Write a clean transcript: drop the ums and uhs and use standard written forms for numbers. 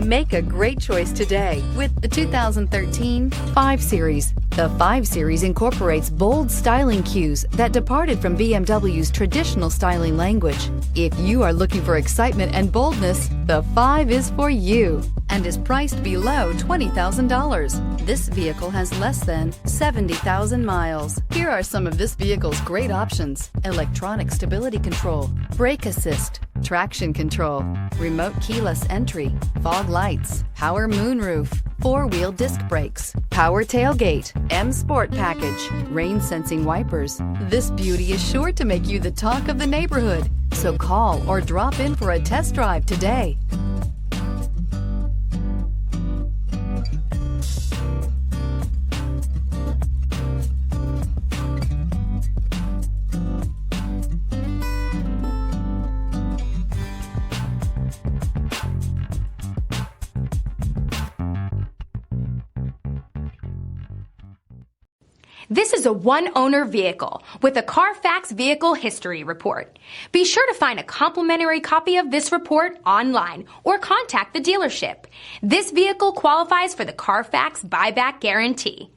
Make a great choice today with the 2013 5 Series. The 5 Series incorporates bold styling cues that departed from BMW's traditional styling language. If you are looking for excitement and boldness, the 5 is for you and is priced below $20,000. This vehicle has less than 70,000 miles. Here are some of this vehicle's great options: electronic stability control, brake assist, traction control, remote keyless entry, fog lights, power moonroof, 4-wheel disc brakes, power tailgate, M Sport package, rain sensing wipers. This beauty is sure to make you the talk of the neighborhood. So call or drop in for a test drive today. This is a one-owner vehicle with a Carfax Vehicle History Report. Be sure to find a complimentary copy of this report online or contact the dealership. This vehicle qualifies for the Carfax Buyback Guarantee.